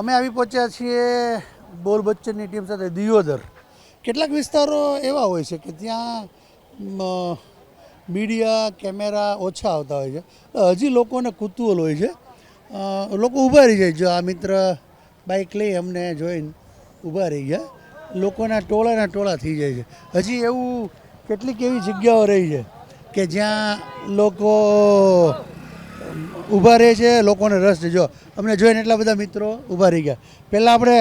અમે આવી પહોંચ્યા છીએ બોલ બચ્ચનની ટીમ સાથે દિયોદર. કેટલાક વિસ્તારો એવા હોય છે કે ત્યાં મીડિયા કેમેરા ઓછા આવતા હોય છે, હજી લોકોને કુતૂહલ હોય છે. લોકો ઊભા રહી જાય. જો આ મિત્ર બાઇક લઈ અમને જોઈને ઊભા રહી ગયા. લોકોના ટોળા થઈ જાય છે. હજી એવું કેટલીક એવી જગ્યાઓ રહી છે કે જ્યાં લોકો ઊભા રહે છે, લોકોને રસ છે. જો અમને જોઈને એટલા બધા મિત્રો ઊભા રહી ગયા. પહેલાં આપણે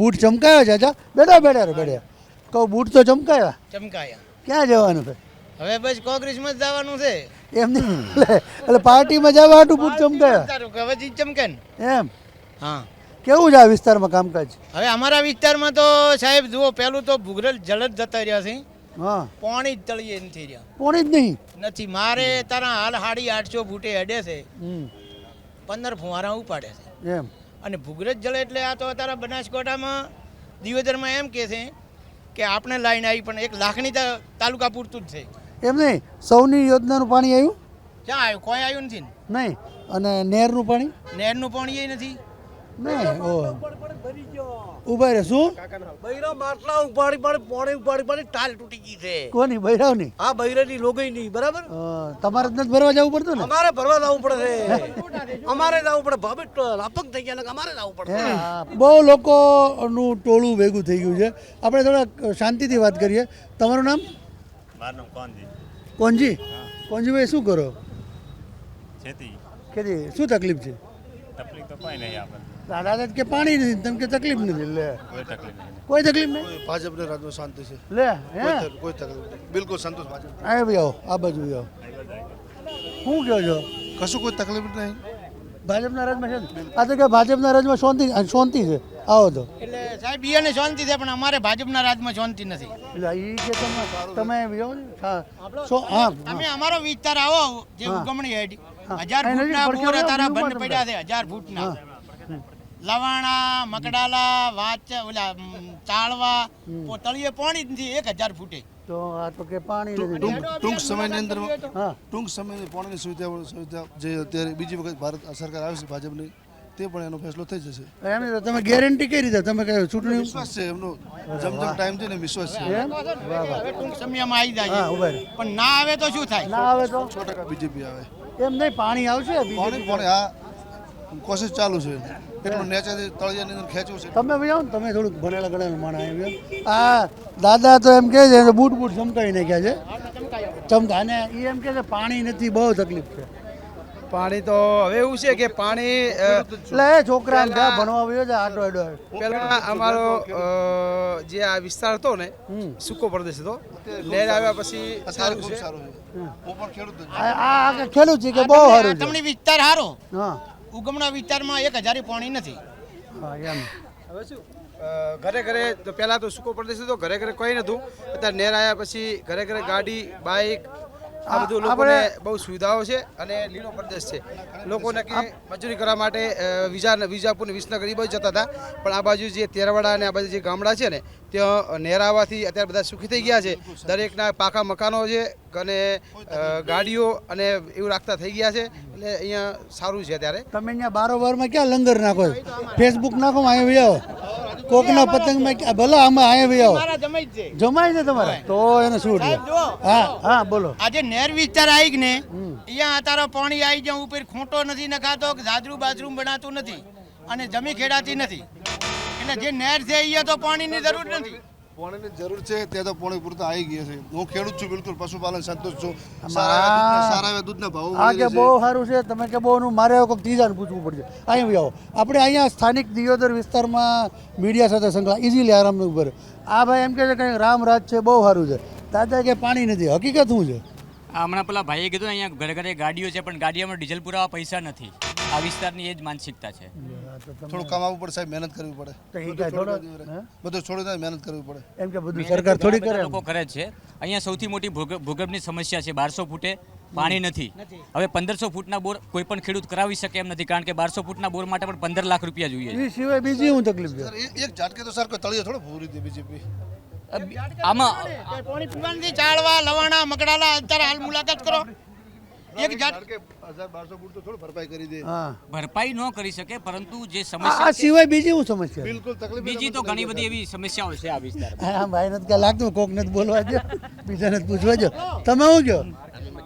બૂટ ચમકાયો છે. અચ્છા બેઠા કહું બૂટ તો ચમકાયા. ક્યાં જવાનું છે હવે? બસ કોંગ્રેસમાં જ જવાનું છે. એમ નહીં, એટલે પાર્ટીમાં જવા હાટું બૂટ ચમકાયા હવે ચમકે ને એમ. હા, કેવું છે આ વિસ્તારમાં કામકાજ? હવે અમારા વિસ્તારમાં તો સાહેબ જુઓ, પેલું તો ભૂગરેલ જલદ જતા રહ્યા છે. હા, પાણી જ તળિયે નથી રહ્યા. પોણી જ નહીં નથી. મારે તારા હાલ 850 ફૂટે હેડે છે, 15 ફુવારા ઉપાડે છે. એમ. અને ભૂગરેજ જળ એટલે આ તો તારા બનાસકાંઠામાં દિયોદરમાં એમ કહે છે કે આપણે લાઈન આવી, પણ 1 લાખની તાલુકા પૂરતું જ છે. એમ નહીં, સૌની યોજનાનું પાણી આવ્યું ક્યાં આવ્યું? કોઈ આવ્યું નથી ને. નહીં. અને નહેરનું પાણી નહેરનું પાણી એ નથી. નહીં. ઉભા રહે. શું બૈરા માટલા ઉપાડી ટાલ તૂટી ગઈ છે. કોની બૈરાવની? આ બૈરાની લોગઈની, બરાબર. તમારે જ નથી ભરવા જવું પડતું ને? અમારે ભરવા જવું પડે છે. અમારે જવું પડે. ભાભી લાપક થઈ ગયા ને અમારે જવું પડે. બહુ લોકોનું ટોળું ભેગું થઈ ગયું છે. આપણે થોડા શાંતિથી વાત કરીએ. તમારું નામ? મારું નામ કોનજી. કોંજીભાઈ, શું કરો? ખેતી. શું તકલીફ છે? તકલીફ તો કોઈ નહીં આપણે. દાદા કે પાણી નથી, તમે કે તકલીફ નથી. લે, કોઈ તકલીફ નહીં. કોઈ તકલીફ નહીં. ભાજપને રાજમાં શાંતિ છે. લે, હે કોઈ તકલીફ બિલકુલ સંતોષ ભાજપ. આ ભાઈ આવો, આ બાજુ આવો. શું કહો છો? કશું કોઈ તકલીફ નહીં. ભાજપના રાજમાં છે ને? આ તો કે ભાજપના રાજમાં શાંતિ છે. આવો તો એટલે સાહેબ ઈયાને શાંતિ છે, પણ અમારે ભાજપના રાજમાં શાંતિ નથી. એટલે એ કે તમે આવો ને. તમે અમારો વિસ્તાર આવો, જે ઉગમણી હેડ 1000 ફૂટના બોર તારા બંધ પડ્યા છે. 1000 ફૂટના લવાણા, મકડાલા, ઓલા ચાળવા, તળિયે પાણી જ નથી 1000 ફૂટે. તો આ તો કે પાણી નથી. ટૂંક સમયની અંદર હા, ટૂંક સમયની પાણીની સુવિધા જે અત્યારે બીજી વખત ભારત સરકાર આવે છે ભાજપની, તે પણ એનો ફેસલો થઈ જશે. એમ નહીં તો તમે ગેરંટી કઈ રીતે? તમે કઈ ચૂંટણી વિશ્વાસ છે એમનો, જમ ટાઈમ છે ને વિશ્વાસ છે. એમ? વાહ વાહ. હવે ટૂંક સમયમાં આવી જાય હા, ઉભા રહો. પણ ના આવે તો શું થાય? ના આવે તો 100% બીજેપી આવે. એમ નહીં, પાણી આવશે. પાણી આ કોશિશ ચાલુ છે. એટલું નેચાથી તળિયાની અંદર ખેંચવું છે. તમે ભાઈ આવો ને, તમે થોડુંક ભણેલા ગણેલા માણસ આવ્યો. આ દાદા તો એમ કહે છે બૂટ ચમકાવી નાખ્યા છે. ચમકા. અને એ એમ કહે છે પાણી નથી, બહુ તકલીફ છે. પાણી તો હવે એવું છે કે પાણી એટલે એ છોકરા ભણવા આવ્યો છે આટો એડો. પેલા અમારો જે આ વિસ્તાર હતો ને, સૂકો પ્રદેશ હતો. લહેર આવ્યા પછી સારું ખૂબ છે. સારું છે. હું પણ ખેડૂત જ છું. આ ખેડૂત છે કે બહુ સારું છે. તમને વિસ્તાર સારો, હા ઉગમણા વિસ્તારમાં 1000 પાણી નથી. હા એમ. હવે શું ઘરે ઘરે તો પહેલા તો સૂકો પ્રદેશ હતો, ઘરે ઘરે કોઈ નહોતું. અત્યારે નહેર આવ્યા પછી ઘરે ઘરે ગાડી, બાઇક, આ બધું લોકોને બહુ સુવિધાઓ છે. અને લીલો પ્રદેશ છે. લોકોને કે મજૂરી કરવા માટે વિજાપુર ને વિસનગર એ બાજુ જતા હતા, પણ આ બાજુ જે તેરવાડા અને આ બાજુ જે ગામડા છે ને, ત્યાં નહેર આવવાથી અત્યારે બધા સુખી થઈ ગયા છે. દરેકના પાકા મકાનો છે અને ગાડીઓ અને એવું રાખતા થઈ ગયા છે. એટલે અહીંયા સારું છે. અત્યારે તમે અહીંયા બારોબારમાં ક્યાં લંગર નાખો છો? ફેસબુક નાખો, અહીંયા ભાઈ આવો. કોકના પતંગમાં ભલે આમાં અહીંયા ભાઈ આવો. મારા જમાઈ જ છે. જમાય છે તમારે તો એને શું? હા હા, બોલો. આજે નહેર વિસ્તાર આવી કે ને, અહીંયા તારા પાણી આવી જાય ઉપર, ખોટો નથી નખાતો, જાજરું બાજરું બનાતું નથી અને જમી ખેડાતી નથી. એટલે જે નહેર છે અહીંયા તો પાણીની જરૂર નથી. પાણીની જરૂર છે ત્યાં તો પાણી પૂરતા આવી ગયા છે. હું ખેડૂત છું, બિલકુલ પશુપાલન સંતોષ છું. સારા એવા દૂધના ભાવ આ કે બહુ સારું છે. તમે કે બહુ મારે કોઈ ત્રીજાને પૂછવું પડશે. અહીંયા આવો. આપણે અહીંયા સ્થાનિક દિયોદર વિસ્તારમાં મીડિયા સાથે સંકળાય ઇઝીલી આરામ ઉપર. આ ભાઈ એમ કહે છે કંઈક રામરાજ છે, બહુ સારું છે. દાદા કે પાણી નથી. હકીકત શું છે? હમણાં પેલા ભાઈએ કીધું અહીંયા ઘરે ઘરે ગાડીઓ છે, પણ ગાડીઓમાં ડીઝલ પુરાવા પૈસા નથી. આ વિસ્તારની એ જ માનસિકતા છે. થોડું કમાવવું પડે સાહેબ, મહેનત કરવી પડે. બધું છોડી મહેનત કરવી પડે. એમ કે બધું સરકાર થોડી કરે. લોકો કરે છે. અહીંયા સૌથી મોટી ભૂગર્ભની સમસ્યા છે. 1200 ફૂટે પાણી નથી. હવે 1500 ફૂટના બોર કોઈ પણ ખેડૂત કરાવી શકે એમ નથી, કારણ કે 1200 ફૂટના બોર માટે પણ 15 લાખ રૂપિયા જોઈએ. એ સિવાય બીજી શું તકલીફ છે? એક ઝાટકે તો સર કોઈ તળિયે થોડો પૂરી હતી બીજેપી. આમાં પાણી પીવાની ચાળવા, લવાણા, મકડાલા અત્યારે હાલ મુલાકાત કરો. એક જાત કારણ કે 1000-1200 ફૂટ તો થોડું ભરપાઈ કરી દે. હા ભરપાઈ ન કરી શકે, પરંતુ જે આ સમસ્યા છે, સિવાય બીજી શું સમસ્યા છે? બિલકુલ તકલીફ બીજી તો ઘણી બધી એવી સમસ્યાઓ છે આ વિસ્તારમાં. હા ભાઈ નથી ક્યાં લાગતું કોક નથી બોલવા દો, બીજાને જ પૂછવા દો. તમે શું કહો?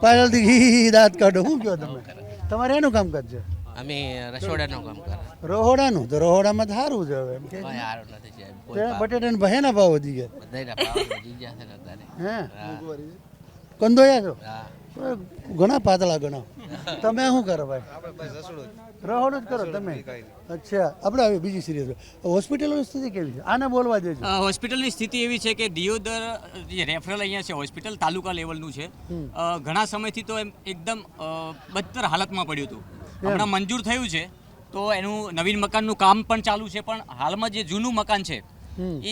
પાછળથી હી દાંત કાઢો, શું કહો તમે? તમારે એનું કામકાજ છે? અમે રસોડાનું કામ કરે રહોડાનું? તો રહોડામાં તો સારું છે હવે એમ કે કોઈ હારું નથી છે તે બટેટાના ભાઈના ભાવ વધી ગયા. બધાયના ભાવ વધી ગયા છે ને અત્યારે હે કંદોયા છો? હા ઘણા પાતળા ઘણા. તમે શું કરો ભાઈ? રહોડું જ કરો તમે? અચ્છા, આપણે હવે બીજી સિરિયસ હોસ્પિટલની સ્થિતિ કેવી છે? આને બોલવા દેજો. હોસ્પિટલની સ્થિતિ એવી છે કે દિયોદર જે રેફરલ અહીંયા છે હોસ્પિટલ તાલુકા લેવલનું છે. ઘણા સમયથી તો એમ એકદમ બદતર હાલતમાં પડ્યું હતું. હમણાં મંજૂર થયું છે તો એનું નવીન મકાનનું કામ પણ ચાલુ છે, પણ હાલમાં જે જૂનું મકાન છે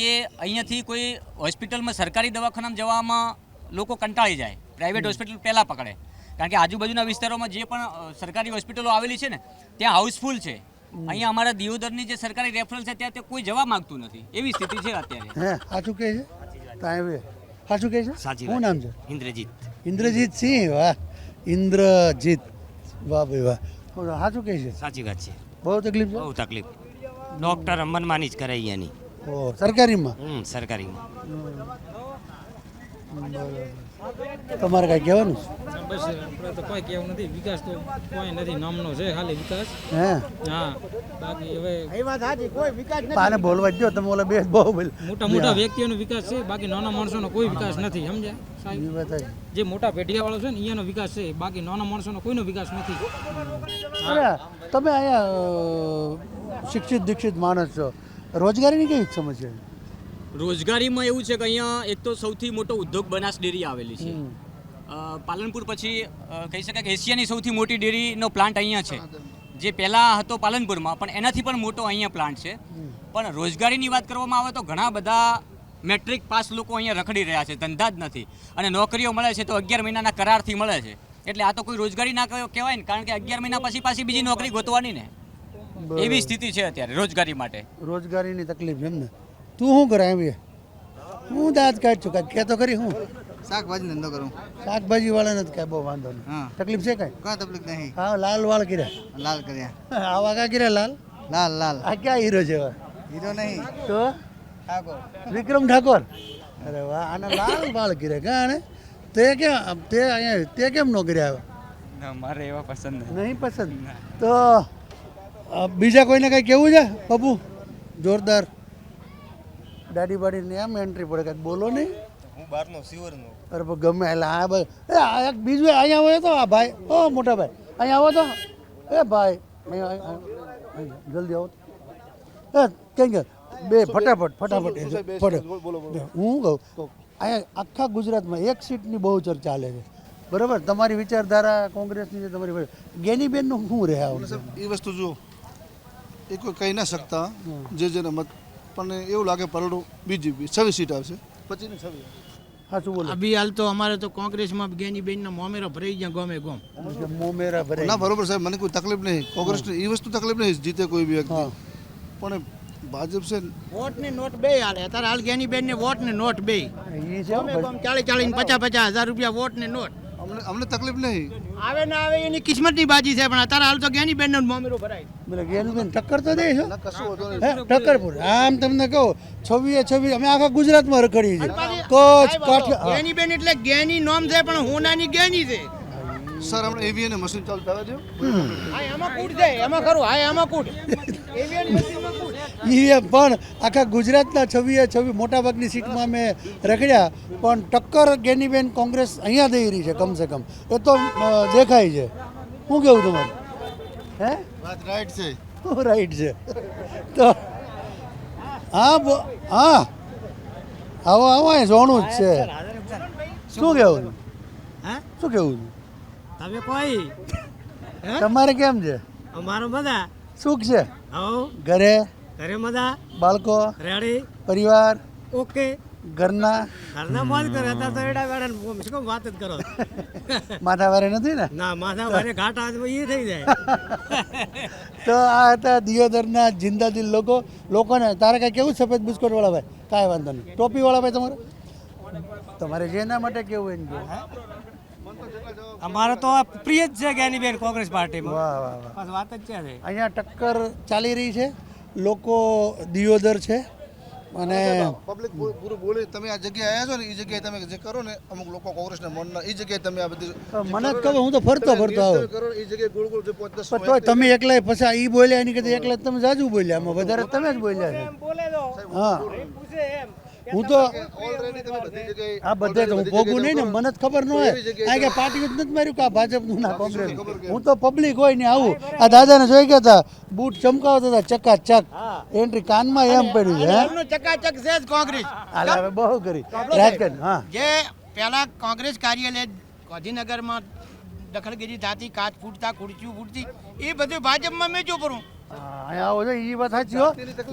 એ અહીંયાથી કોઈ હોસ્પિટલમાં સરકારી દવાખાનામાં જવામાં લોકો કંટાળી જાય, પ્રાઇવેટ હોસ્પિટલ પહેલાં પકડે. કારણ કે આજુબાજુના વિસ્તારોમાં જે પણ સરકારી હોસ્પિટલો આવેલી છે ને ત્યાં હાઉસફુલ છે. અહીંયા અમારા દિયોદરની જે સરકારી રેફરલ છે ત્યાં તે કોઈ જવા માંગતું નથી, એવી સ્થિતિ છે અત્યારે. હે સાચું કહે છે? સાચું કહે છે? શું નામ છે? ઇન્દ્રજીત ઇન્દ્રજીત સિંહ. વાહ ઇન્દ્રજીત, વાહ ભાઈ વાહ. સાચું કહે છે? સાચી વાત છે. બહુ તકલીફ છે? બહુ તકલીફ. ડોક્ટર મનમાની જ કરે અહીંયાની. ઓ સરકારીમાં? સરકારીમાં તમારે કાંઈ કહેવાનું છે? બસ આપણે તો કોઈ કહેવું નથી, વિકાસ તો કોઈ નથી, નામનો છે ખાલી વિકાસ. હે હા બાકી હવે એ વાત સાચી, કોઈ વિકાસ નથી. પાને બોલવા જ દો તમે, ઓલા બે બહુ બોલ. મોટા મોટા વ્યક્તિઓનો વિકાસ છે, બાકી નાના માણસોનો કોઈ વિકાસ નથી, સમજ્યા સાહેબ? એ વાત છે. જે મોટા પેઢીયાવાળો છે ને અહીંયાનો વિકાસ છે, બાકી નાના માણસોનો કોઈનો વિકાસ નથી. અરે તમે અહીંયા શિક્ષિત દીક્ષિત માણસ છો, રોજગારીની કેવી સમસ્યા છે? રોજગારીમાં એવું છે કે અહીંયા એક તો સૌથી મોટો ઉદ્યોગ બનાસ ડેરી આવેલી છે. પાલનપુર પછી કહી શકાય કે એશિયાની સૌથી મોટી ડેરીનો પ્લાન્ટ અહીંયા છે, જે પહેલાં હતો પાલનપુરમાં, પણ એનાથી પણ મોટો અહીંયા પ્લાન્ટ છે. પણ રોજગારીની વાત કરવામાં આવે તો ઘણા બધા મેટ્રિક પાસ લોકો અહીંયા રખડી રહ્યા છે, ધંધા જ નથી, અને નોકરીઓ મળે છે તો 11 મહિનાના કરારથી મળે છે. એટલે આ તો કોઈ રોજગારી ના કહેવાય ને, કારણ કે 11 મહિના પછી પાછી બીજી નોકરી ગોતવાની ને, એવી સ્થિતિ છે અત્યારે રોજગારી માટે. રોજગારીની તકલીફ એમ ને? તું શું કરે એમ? હું દાંત કાઢ છું, કાંઈ કહેતો કરી. હું શાકભાજી ધંધો કરું. શાકભાજી વાળા નથી કાંઈ બહુ વાંધો નહીં. હા. તકલીફ છે કાંઈ? કોઈ તકલીફ નહીં. હા લાલ વાળ કર્યા, લાલ કર્યા. આવા કા કર્યા લાલ? લાલ લાલ આ ક્યાં હીરો છે હવે? હીરો નહીં, તો ઠાકોર. વિક્રમ ઠાકોર. અરે વાહ, આના લાલ વાળ કર્યા કાણે? તે કેમ તે અહીંયા તે કેમ નો કર્યા? મારે એવા પસંદ નહીં પસંદ તો બીજા કોઈને કાંઈ કેવું છે? પપ્પુ જોરદાર દાડી બાડીને એમ એન્ટ્રી પડે, કાંઈક બોલો નહીં. હું બહારનો સિવરનો. અરે પણ ગમે એટલે આ એક બીજું અહીંયા આવે તો આ ભાઈ, ઓ મોટા ભાઈ અહીંયા આવો તો. એ ભાઈ અહીંયા જલ્દી આવો તો. કેમ કે બે ફટાફટ હું કહું અહીંયા આખા ગુજરાતમાં એક સીટની બહુ ચર્ચા ચાલે છે, બરાબર? તમારી વિચારધારા કોંગ્રેસની છે, તમારી ગેનીબેનનું શું રહે આવું? એ વસ્તુ જુઓ, એ કોઈ કહી ના શકતા જેને મત, પણ એવું લાગે પરડું બીજેપી 26 સીટ આવશે, 25 ને 26. સાચું બોલો. અભી હાલ તો અમારે તો કોંગ્રેસમાં ગેની બેનના મોમેરો ભરાઈ ગયા ગમે ગમ. મોમેરા ભરાઈ ના બરોબર સાહેબ, મને કોઈ તકલીફ નહીં, કોંગ્રેસની એ વસ્તુ તકલીફ નહીં, જીતે કોઈ બી વ્યક્તિ. પણ ભાજપ છે વોટ ને નોટ બે હાલે અત્યારે. હાલ ગેની બેન ને વોટ ને નોટ બે એ છે હો ભાઈ. 40 50 હજાર રૂપિયા વોટ ને નોટ અમને તકલીફ નહીં. આવે ના આવે એની કિસ્મતની બાજી છે, પણ અત્યારે હાલ તો ગેની બેન નો મોમેરો ભરાય. બોલે ગેનીબેન ટક્કર તો દે છો? કશું હોતું નહીં. હે ટક્કરપુર આમ તમને કહું 26 અમે આખા ગુજરાતમાં રખડીએ છીએ. કચ્છ કાઠિયા ગેની બેન એટલે ગેની નોમ છે, પણ હોનાની ગેની છે. સર આપણે એવીએન મશીન ચાલુ થવા દો. હા એમાં કૂટ છે, એમાં ખરું. હા એમાં કૂટ એવીએન મશીનમાં કૂટ. એ પણ આખા ગુજરાતના 26 મોટાભાગની સીટમાં અમે રખડ્યા, પણ ટક્કર ગેનીબેન કોંગ્રેસ અહીંયા દઈ રહી છે કમસે કમ, એ તો દેખાય છે. શું કેવું તમારું? હે વાત રાઈટ છે. રાઈટ છે તો હા હા આવો આવો એ જોણું જ છે. શું કેવું છે? હા શું કેવું તમે કોઈ છે? તમારે કેમ છે? અમારો બધા સુખ છે? આવો ઘરે ઘરે બધા બાળકો રેડી પરિવાર ઓકે ઘરના ઘરના બંધ કરે અત્યારે તો એડા વેડા શું વાત જ કરો. માથાવારે નથી ને? ના માથા ભારે ઘાટા એ થઈ જાય. તો આ હતા દિયોદરના જિંદાદિલ લોકોને. તારે કાંઈ કેવું સફેદ બિસ્કુટ વાળા ભાઈ? કાંઈ વાંધો નહીં. ટોપી વાળા ભાઈ તમારે જેના માટે કેવું એને કહો. અમારે તો પ્રિય જ છે જ્ઞાનીબેન કોંગ્રેસ પાર્ટીમાં વાહ વાહ વાહ. બસ વાત જ છે અહીંયા ટક્કર ચાલી રહી છે, લોકો દિયોદર છે અને પબ્લિક પૂરું બોલે તમે આ જગ્યાએ આવ્યા છો ને એ જગ્યાએ તમે જે કરો ને અમુક લોકો કોંગ્રેસને મનના એ જગ્યાએ તમે આ બધી મને જ ખબર, હું તો ફરતો આવું. કરો એ જગ્યાએ ગોળ ગોળ જે 5-10 પણ તોય તમે એકલા પછી ઈ બોલ્યા એની કરતા એકલા તમે જાજુ બોલ્યા, આમાં વધારે તમે જ બોલ્યા છે. હા હું તો ઓલરેડી તમે બધી જગ્યાએ આ બધે તો હું ભોગું નહીં ને, મને જ ખબર ન હોય આ કે પાર્ટી જ નથી માર્યું કે આ ભાજપનું ના કોંગ્રેસ. હું તો પબ્લિક હોય ને આવું. આ દાદાને જોઈ ગયા હતા, બૂટ ચમકાવતા હતા ચકાચક, એન્ટ્રી કાનમાં એમ પડ્યું છે. હે એમનું ચકાચક છે જ કોંગ્રેસ. હાલે હવે બહુ કરી રાજકારણ. હા જે પહેલા કોંગ્રેસ કાર્યાલય ગાંધીનગરમાં દખલગીરી થતી, કાચ ફૂટતા, ખુરશીઓ ફૂટતી, એ બધું ભાજપમાં મેં જો પડું. અહીંયા આવો છો એ વાત સાચી હો.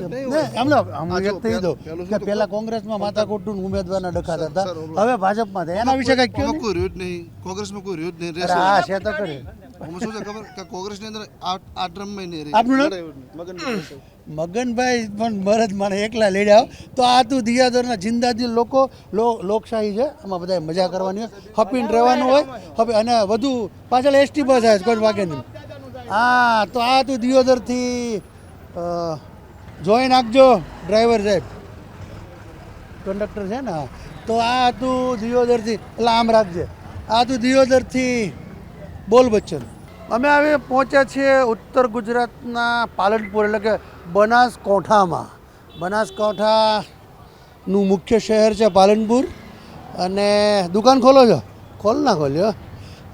ને એમનો હું એક થઈ દઉં કે પહેલા કોંગ્રેસમાં માથાકૂટનું ઉમેદવારના ડખાતા હતા, હવે ભાજપમાં થાય. એના વિશે કઈ કહ્યું આમાં કોઈ રહ્યું જ નહીં, કોંગ્રેસમાં કોઈ રહ્યું જ નહીં અરે રહેશે. હા છે તો કરી. આમાં શું છે ખબર કે કોંગ્રેસની અંદર આ ડ્રમમાં નહીં રહે. આપનું નામ? મગનભાઈ રહેશે. મગનભાઈ પણ મરદ મને એકલા લડ્યા હો. તો આ તું દિયાદરના જિંદાદિલ લોકો લોકશાહી છે, આમાં બધા મજા કરવાની હોય, હપીને રહેવાનું હોય. હવે અને વધુ પાછળ એસટી બસ આવે છે, કોઈ વાગે નહીં. હા તો આ તું દિયોદરથી જોઈ નાખજો ડ્રાઈવર સાહેબ, કંડક્ટર છે ને. હા. તો આ તું દિયોદરથી એટલે આમ રાખજે, આ તું દિયોદરથી બોલ બચ્ચન. અમે હવે પહોંચ્યા છીએ ઉત્તર ગુજરાતના પાલનપુર એટલે કે બનાસકાંઠામાં. બનાસકાંઠાનું મુખ્ય શહેર છે પાલનપુર. અને દુકાન ખોલો છો? ખોલ ના ખોલ્યો.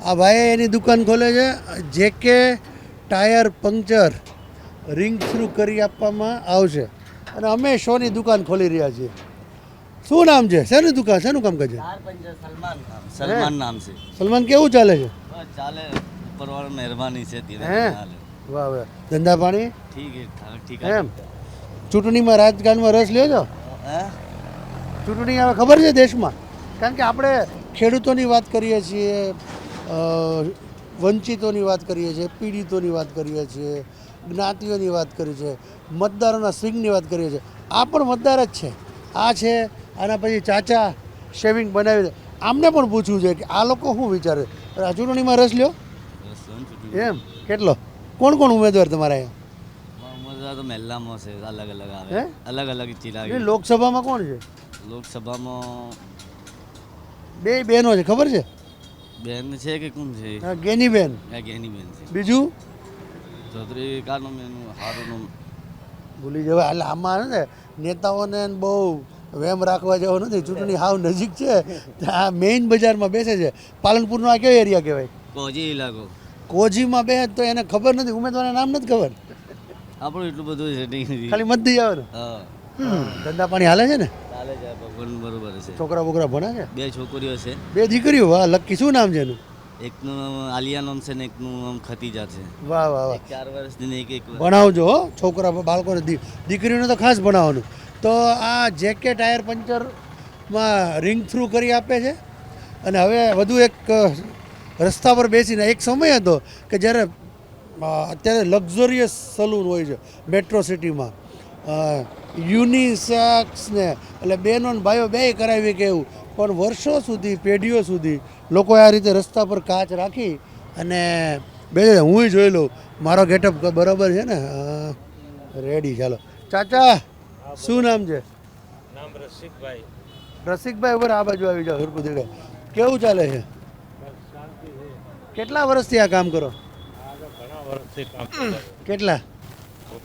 આ ભાઈ એની દુકાન ખોલે છે, જેકે ટાયર પંક્ચર રિંગ થ્રુ કરી આપવામાં આવશે. અને અમે શોની દુકાન ખોલી રહ્યા છીએ. શું નામ છે? શેની દુકાન, શેનું કામ કરે છે? સલમાન નામ છે. સલમાન કેવું ચાલે છે? ચાલે પરવાર મહેરબાની છે હે વાહ વાહ. ધંધા પાણી ઠીક એમ? ચૂંટણીમાં રાજકારણમાં રસ લ્યો છો? ચૂંટણી આવે ખબર છે દેશમાં? કારણ કે આપણે ખેડૂતોની વાત કરીએ છીએ, વંચિતોની વાત કરીએ છીએ, પીડિતોની વાત કરીએ છીએ, જ્ઞાતિઓની વાત કરીએ છીએ, મતદારોના સ્વિંગની વાત કરીએ છીએ. આ પણ મતદાર જ છે. આ છે, આના પછી ચાચા શેવિંગ બનાવી દે. આમને પણ પૂછવું છે કે આ લોકો શું વિચારે. આ ચૂંટણીમાં રસ લ્યો એમ? કેટલો? કોણ કોણ ઉમેદવાર તમારા અહીંયા? તો મહેલામાં છે, અલગ અલગ હે? આવે, અલગ અલગ ચિલા. એ લોકસભામાં કોણ છે? લોકસભામાં બે બહેનો છે, ખબર છે? બેન છે કે કોણ છે? હા, ગેનીબેન. ગેની બેન છે. બીજું ચૌધરી કાનું એનું સારું ભૂલી જવાય. એટલે આમાં છે ને નેતાઓને બહુ વેમ રાખવા જેવો નથી. ચૂંટણી હાવ નજીક છે. આ મેઇન બજારમાં બેસે છે. પાલનપુરનો આ કયો એરિયા કહેવાય? કોજી ઇલાકો. કોજીમાં બે તો એને ખબર નથી, ઉમેદવારના નામ નથી ખબર, આપણું એટલું બધું સેટિંગ નથી. ખાલી મત દઈ આવે ને. હા ધંધા પાણી હાલે છે ને? ચાલે છે, ભગવાન બરોબર છે. છોકરા બોકરા ભણે છે? 2 છોકરીઓ છે. 2 દીકરીઓ? વાહ લક્કી. શું નામ છે એનું? એકનું નામ આલિયા નામ છે ને એકનું નામ ખતીજા છે. વાહ વાહ વાહ. 4 વર્ષની ને એક ભણાવજો હો છોકરા બાળકોને, દીકરીઓને તો ખાસ ભણાવવાનું. તો આ જેકે ટાયર પંચરમાં રિંગ થ્રુ કરી આપે છે. અને હવે વધુ એક રસ્તા પર બેસીને, એક સમય હતો કે જ્યારે અત્યારે લક્ઝરિયસ સલૂન હોય છે મેટ્રો સિટીમાં, યુનિસેક્સ ને એટલે બહેનો ને ભાઈઓ બેય કરાવી કે એવું. પણ વર્ષો સુધી, પેઢીઓ સુધી લોકોએ આ રીતે રસ્તા પર કાચ રાખી અને બે હું જોઈ લઉં મારો ગેટઅપ બરાબર છે ને? રેડી. ચાલો ચાચા, શું નામ છે? નામ રસિકભાઈ. રસિકભાઈ ઉપર આ બાજુ આવી જાઓ, હરકું દેખાય. કેવું ચાલે છે? કેટલા વર્ષથી આ કામ કરો? ઘણા વર્ષથી કામ કેટલા?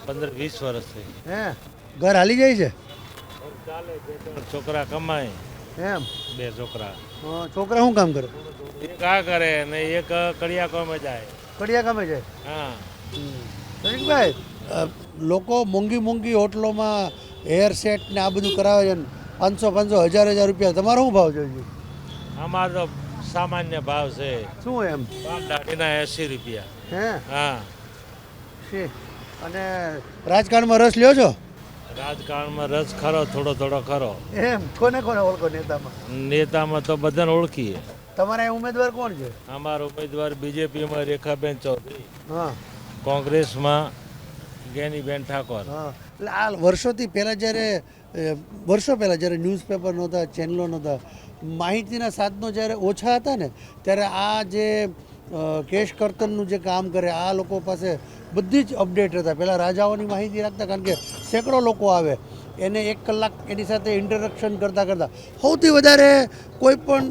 15-20 વર્ષથી. હે ઘર હાલી જાય છે? ચાલે, 2-3 છોકરા કમાય. એમ? 2 છોકરા. છોકરા શું કામ કરે? એક આ કરે ને એક કડિયા કોમે જાય. કડિયા કામે જાય? હા. રસિકભાઈ, લોકો મોંઘી મોંઘી હોટલોમાં હેર સેટ ને આ બધું કરાવે છે, 500 1000 રૂપિયા. તમારો શું ભાવ જોઈએ? અમારો તો સામાન્ય ભાવ છે. શું એમ? દાઢીના 80 રૂપિયા. હે હા. છે. અને રાજકારણમાં રસ લ્યો છો? રાજકારણમાં રસ ખરો, થોડો થોડો ખરો. એમ? કોને કોને ઓળખો નેતામાં? નેતામાં તો બધાને ઓળખીએ. તમારા અહીં ઉમેદવાર કોણ છે? અમારો ઉમેદવાર બીજેપીમાં રેખાબેન ચૌધરી, હા, કોંગ્રેસમાં જ્ઞાનીબેન ઠાકોર. હા. એટલે આ વર્ષોથી પહેલાં જ્યારે વર્ષો પહેલાં જ્યારે ન્યૂઝપેપર નહોતા, ચેનલો નહોતા, માહિતીના સાધનો જ્યારે ઓછા હતા ને ત્યારે આ જે કેશ કર્તનનું જે કામ કરે આ લોકો પાસે બધી જ અપડેટ હતા. પહેલાં રાજાઓની માહિતી રાખતા, કારણ કે સેંકડો લોકો આવે, એને 1 કલાક એની સાથે ઇન્ટરેક્શન કરતાં સૌથી વધારે કોઈ પણ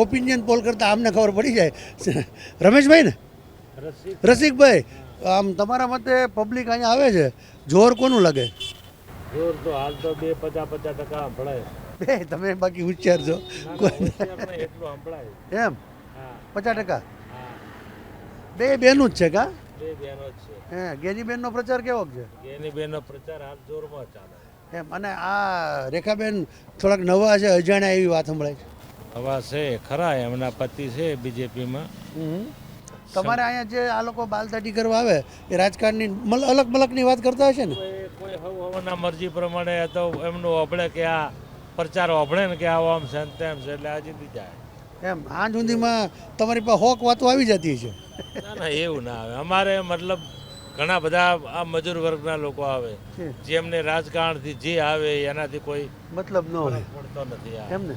ઓપિનિયન પોલ કરતાં આમને ખબર પડી જાય. રમેશભાઈ ને રસિકભાઈ, આમ તમારા મતે પબ્લિક અહીંયા આવે છે, જોર કોનું લાગે? જોર તો હાલ તો 50% સંભળાય. બે તમે બાકી હોશિયાર છો. એટલું સંભળાય. એમ હા 50%? હા બે બેનું જ છે કા? બે બહેનો જ છે. હે, ગેનીબેનનો પ્રચાર કેવો છે? એની બેનો પ્રચાર હાલ જોરમાં ચાલે. એમ, અને આ રેખાબેન થોડાક નવા છે, અજાણ્યા એવી વાત સંભળાય છે. હવા છે ખરા, એમના પતિ છે બીજેપીમાં. તમારે અહીંયા જે આ લોકો બાલતાટી કરવા આવે એ રાજકારણની અલગ મલકની વાત કરતા હશે ને? કોઈ હવના મરજી પ્રમાણે તો એમનું અભળે કે આ પ્રચાર અભળે ને કે આવો આમ છે ને તેમ છે એટલે આ જીતી જાય. એમ આજ સુધીમાં તમારી પાસે હોક વાતો આવી જતી છે? ના ના એવું ના આવે. અમારે મતલબ ઘણા બધા આ મજૂર વર્ગના લોકો આવે જેમને રાજકારણથી જે આવે એનાથી કોઈ મતલબ ન હોય, પડતો નથી. એમ ને?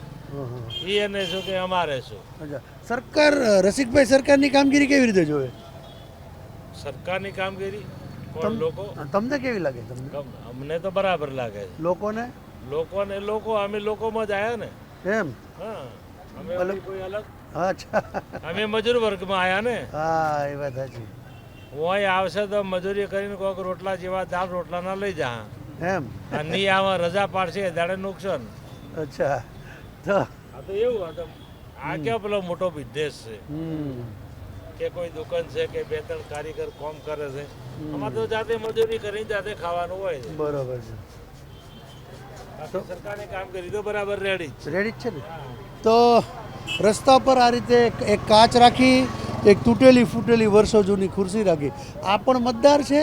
એને શું કે અમારે શું. અચ્છા, સરકાર, રસિકભાઈ, સરકારની કામગીરી કેવી રીતે જોવે? સરકારની કામગીરી કોણ લોકો તમને કેવી લાગે? તમને? અમને તો બરાબર લાગે છે. લોકોને? અમે લોકોમાં જ આવ્યા ને. એમ? હા, અમે કોઈ અલગ. અચ્છા, અમે મજૂર વર્ગમાં આવ્યા ને. હા એ વાત સાચી. હું અહીં આવશે તો મજૂરી કરીને કોઈક રોટલા જેવા દાળ રોટલા ના લઈ જા. એમ? નહીં આમાં રજા પાડશે દાડે નુકસાન. અચ્છા, તો આ તો એવું હતું. આ કેવો પેલો મોટો બિઝનેસ છે કે કોઈ દુકાન છે કે 2-3 કારીગર કામ કરે છે. અમારે તો જાતે મજૂરી કરીને જાતે ખાવાનું હોય છે. બરોબર છે. બાકી સરકારની કામગીરી તો બરાબર રેડી જ રેડી જ છે ને? તો રસ્તા પર આ રીતે એક કાચ રાખી, એક તૂટેલી ફૂટેલી વર્ષો જૂની ખુરશી રાખી. આ પણ મતદાર છે,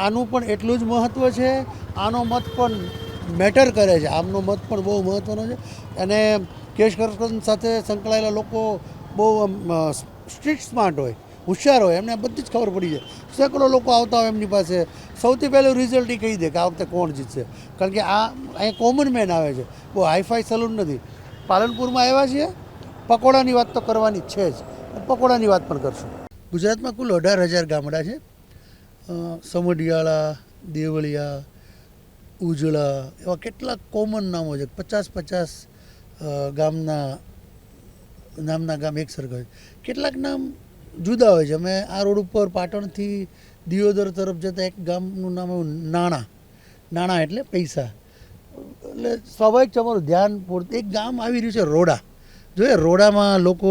આનું પણ એટલું જ મહત્ત્વ છે. આનો મત પણ મેટર કરે છે, આમનો મત પણ બહુ મહત્ત્વનો છે. અને કેશ કર્તન સાથે સંકળાયેલા લોકો બહુ સ્ટ્રીટ સ્માર્ટ હોય, હોશિયાર હોય, એમને બધી જ ખબર પડી જાય. સેંકડો લોકો આવતા હોય એમની પાસે, સૌથી પહેલું રિઝલ્ટ એ કહી દે કે આ વખતે કોણ જીતશે. કારણ કે આ અહીંયા કોમન મેન આવે છે, બહુ હાઈફાઈ સલૂન નથી. પાલનપુરમાં આવ્યા છીએ, પકોડાની વાત તો કરવાની છે જ, પકોડાની વાત પણ કરશું. ગુજરાતમાં કુલ 18,000 ગામડા છે. સમઢિયાળા, દેવળિયા, ઉજળા એવા કેટલાક કોમન નામો છે. 50-50 નામના ગામ એક સરખા છે. કેટલાક નામ જુદા હોય છે. અમે આ રોડ ઉપર પાટણથી દિયોદર તરફ જતા એક ગામનું નામ એવું નાણા એટલે પૈસા. એટલે સ્વાભાવિક છે અમારું ધ્યાન પૂરતું એક ગામ આવી રહ્યું છે રોડા. જોઈએ રોડામાં લોકો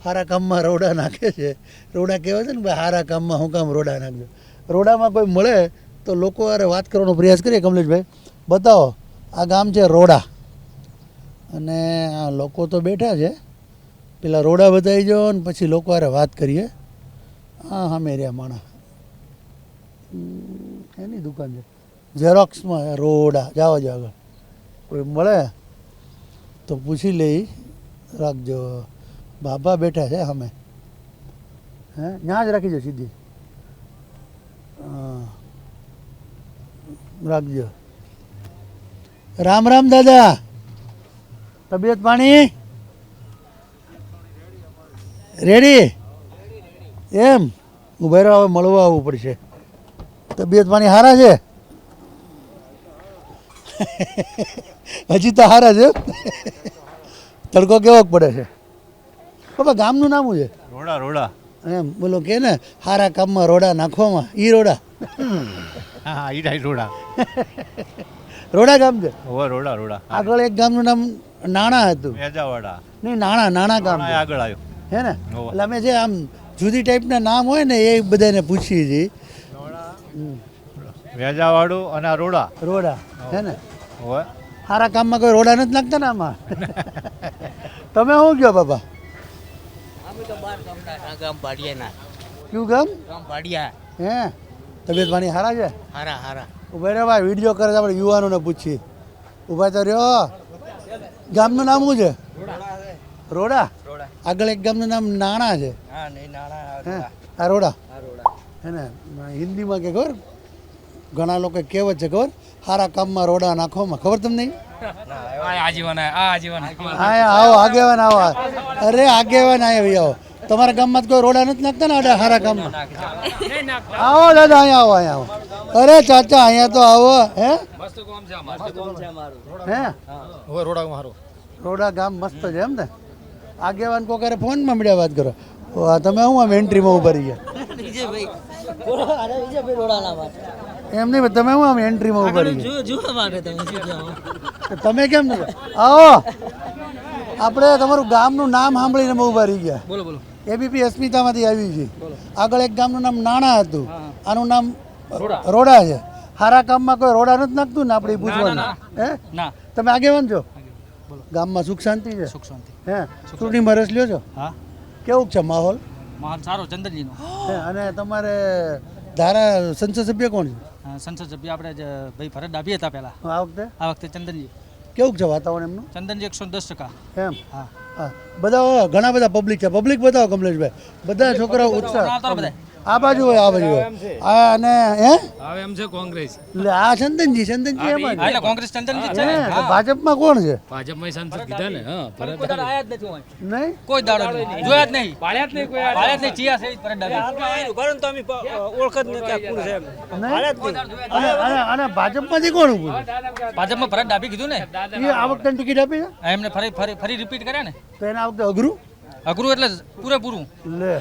સારા કામમાં રોડા નાખે છે. રોડા કહેવાય છે ને ભાઈ, સારા કામમાં હું કામ રોડા નાખજો. રોડામાં કોઈ મળે તો લોકો અરે વાત કરવાનો પ્રયાસ કરીએ. કમલેશભાઈ બતાવો, આ ગામ છે રોડા અને આ લોકો તો બેઠા છે. પેલા રોડા બતાવી જાઓ ને પછી લોકો અરે વાત કરીએ. હા હા મેર્યા માણા એની દુકાન છે ઝેરોક્સમાં રોડા. જાઓ જ આગળ કોઈ મળે તો પૂછી લઈ રાખજો. બાબા બેઠા છે અમે, હે ત્યાં જ રાખી દો સીધી. હા રાખજો. રામ રામ દાદા, તબિયત પાણી રેડી? એમ ઉભા રહો, હવે મળવા આવવું પડશે. તબિયત પાણી સારા છે? હજી તો સારા છે. તડકો કેવો પડે છે? બાબા ગામનું નામ છે રોડા. રોડા એમ બોલો કે ને, સારા કામમાં રોડા નાખવામાં ઈ રોડા. હા ઈ રાઈટ રોડા. રોડા ગામ છે. ઓવે રોડા રોડા. આગળ એક ગામનું નામ નાણા હતું. વેજાવાડા. નહીં, નાણા ગામ છે. આગળ આવ્યો હે ને? એટલે અમે જે આમ જુદી ટાઈપના નામ હોય ને એ બધાને પૂછીએ છીએ. વેજાવાડું અને આ રોડા. રોડા હે ને? ઓવે સારા કામમાં કોઈ રોડા નથી નાખતા ને આમાં? તમે શું કહો બાબા? અમે તો બાર ગામ પાડિયાના. કયું ગામ? ગામ પાડિયા. હે તબિયત પાણી સારા છે? હારા હારા. ઉભા રહ્યો ભાઈ, વિડીયો કરે છે આપણે યુવાનોને પૂછીએ. ઊભા તો રહ્યો. ગામનું નામ શું છે? રોડા. આગળ એક ગામનું નામ નાણા છે. હે આ રોડા હે ને? હિન્દીમાં કે ખબર ઘણા લોકો કહેવત છે ખબર, સારા કામમાં રોડા નાખોમાં, ખબર તમને? આજીવન આયા આવો આગેવાન આવો. અરે આગેવાન આયા આવો. તમારા ગામમાં તો કોઈ રોડા નથી નાખતા ને આડા સારા કામમાં? આવો દાદા, અહીંયા આવો, અહીંયા આવો. અરે ચાચા અહીંયા તો આવો. હે રોડા ગામ મસ્ત છે એમ ને? આગેવાન કોઈ કરે ફોનમાં મળ્યા વાત કરો. તમે હું આમ એન્ટ્રીમાં ઉભા રહી ગયા? એમ નહીં, તમે હું આમ એન્ટ્રીમાં ઉભા રહી ગયા? તમે કેમ નથી? આવો, આપણે તમારું ગામનું નામ સાંભળીને અમે ઉભા રહી ગયા. બોલો બોલો. એબીપી અસ્મિતામાંથી આવી છે. આગળ એક ગામનું નામ નાણા હતું, આનું નામ રોડા છે. સારા કામમાં કોઈ રોડા નથી નાખતું ને આપણે પૂછવાનું? હે ના, તમે આગેવાન છો? ગામમાં સુખ શાંતિ છે? સુખ શાંતિ. હે ચૂંટણીમાં રસ લ્યો છો? હા, કેવું છે માહોલ? માહોલ સારો ચંદનજીનો. અને તમારે ધારા સંસદ સભ્ય કોણ છે? સંસદ સભ્ય આપણે ભાઈ ભરત ડાભી હતા પહેલા. આ વખતે ચંદનજી. કેવું છે વાતાવરણ એમનું? ચંદનજી 110%. એમ? હા. હા, બધા ઘણા બધા પબ્લિક છે. પબ્લિક બતાવો કમલેશભાઈ. બધા છોકરાઓ ઉત્સાહ. આ બાજુ હોય, આ બાજુ હોય. આ અને હે હવે એમ છે કોંગ્રેસ. એટલે આ ચંદનજી એમાં એટલે કોંગ્રેસ ચંદનજી છે. છે. ભાજપમાં કોણ છે? ભાજપમાં સંસદ કીધા ને. હા, ભરત નહીં કોઈ દાડો જોયા જ નહીં. પાળ્યા જ નહીં કોઈ. પાળ્યા જ નહીં. ચિયા છે ભરત ડાભી. પરંતુ અમે ઓળખ જ નથી કોણ છે એમ. અને ભાજપમાંથી કોણ ઊભું છે? ભાજપમાં ભરત ડાભી કીધું ને. એ આ વખતે ટિકિટ આપી છે? એમને ફરી રિપીટ કર્યા ને. તો એને આ વખતે અઘરું અઘરું એટલે પૂરેપૂરું. લે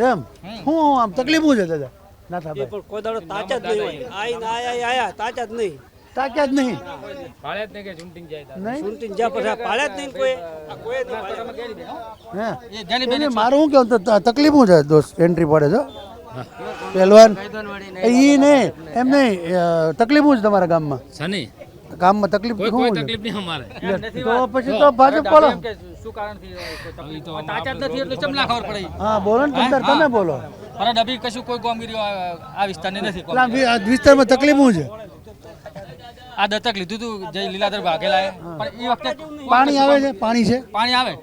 એમ હું આમ તકલીફ શું છે દાદા? ના થાય કોઈ દાડો તાચા જ નહીં આયા તાચા જ નહીં. તાક્યા જ નહીં. પાળ્યા જ નહીં કે ચૂંટણી જાય. નહીં ચૂંટણી જ્યાં પછી પાળ્યા જ નહીં કોઈ. હે એને મારું શું કેવું તકલીફ શું છે દોસ્ત? એન્ટ્રી પડે છે પહેલવાન એ નહીં એમ નહીં. તકલીફ શું છે તમારા ગામમાં? સની ગામમાં તકલીફ શું છે? તકલીફ નહીં અમારે. તો પછી તો ભાજપ બોલો. શું કારણથી તાચા જ નથી એટલે ચમલા ખબર પડે. હા બોલો ને તમે બોલો. ભરત ડાભી કશું કોઈ કામગીરી આ વિસ્તારની નથી. આ વિસ્તારમાં તકલીફ શું છે? આ દત્તક લીધું હતું જય લીલાધર વાઘેલાએ, પણ એ વખતે પાણી આવે છે? પાણી છે? પાણી આવે,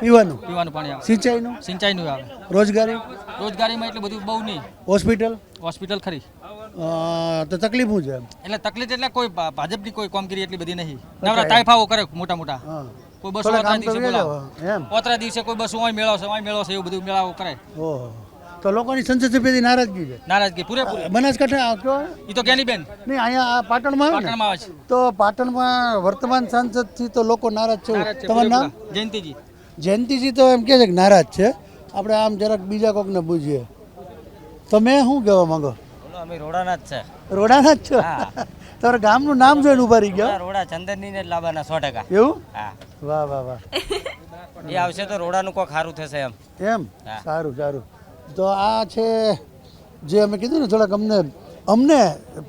પીવાનું પાણી આવે. સિંચાઈનું આવે. રોજગારીમાં એટલું બધું બહુ નહીં. હોસ્પિટલ ખરી. તો તકલીફ શું છે? એટલે તકલીફ એટલે કોઈ ભાજપની કોઈ કામગીરી એટલી બધી નહીં. નવરા તાઇફાઓ કરે મોટા કોઈ બસો ઓતરા દિવસે કોઈ બસો મેળવશે એવું બધું મેળાવો કરે. તો લોકોની સંસદ સભ્યથી નારાજગી છે? નારાજગી પૂરેપૂરી. બનાસકાંઠા એ તો જ્ઞાનીબેન નહીં, અહીંયા પાટણમાં આવે છે. તો પાટણમાં વર્તમાન સાંસદથી તો લોકો નારાજ છે. તમારું નામ? જયંતિજી તો એમ કહે છે કે નારાજ છે. આપણે આમ જરાક બીજા કોકને પૂછીએ. તમે શું કહેવા માંગો? અમે રોડાના જ છે. રોડાના જ છો? તમારા ગામનું નામ જોઈને ઉભા રહી ગયા? રોડા ચંદનની ને લાવવાના 100%. એવું? હા. વાહ વાહ વાહ. એ આવશે તો રોડાનું કોઈ સારું થશે એમ. સારું. તો આ છે જે અમે કીધું ને થોડાક અમને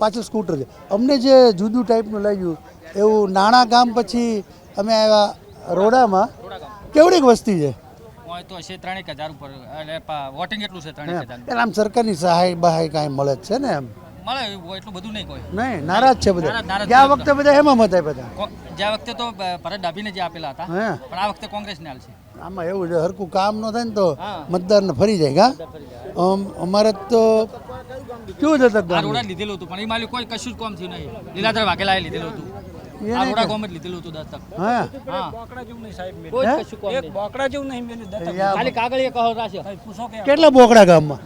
પાછળ સ્કૂટર છે. અમને જે જુદું ટાઈપનું લાગ્યું એવું નાણા ગામ પછી અમે આવ્યા રોડામાં. કેવડીક વસ્તી છે? તો છે 3,000 ઉપર. એટલે વોટિંગ એટલું છે 3,000. એટલે આમ સરકારની સહાય બહાય કાંઈ મળે જ છે ને? એમ મળે એટલું બધું નહીં કોઈ. નહીં, નારાજ છે બધા. ગયા વખતે બધા એમાં મત આપ્યા હતા. જ્યાં વખતે તો ભરત ડાભીને જે આપેલા હતા, પણ આ વખતે કોંગ્રેસને આલશે. આમાં એવું છે, હરકું કામ ન થાય ને તો મતદારને ફરી જાય. અમારે તો કેવું છે? રોડા લીધેલું હતું પણ એ માલી કોઈ કશું જ કામ થયું નહીં. લીલાધર વાઘેલાએ લીધેલું હતું. આ રોડા ગામ જ લીધેલું હતું દત્તક. હા, બોકડા જેવું નહીં સાહેબ. કોઈ કશું કામ નહીં. બોકડા જેવું નહીં મેં દત્તક. ખાલી કાગળિયે કહો રાખ્યો. પૂછો કે કેટલા બોકડા ગામમાં?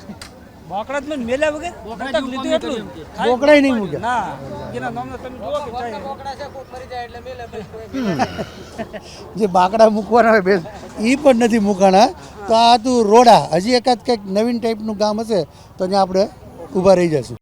બોકડા જ મેં મેલ્યા વગર દત્તક લીધું એટલું. બોકડા નહીં મૂક્યા. ના, એના નામનો તમે જુઓ કે ચાહે બોકડા છે કોઈ મરી જાય એટલે મેલે. જે બાકડા મૂકવાના હોય બેસ એ પણ નથી મૂકાણા. તો આ તું રોડા હજી એકાદ કંઈક નવીન ટાઈપનું ગામ હશે તો ત્યાં આપણે ઊભા રહી જશું.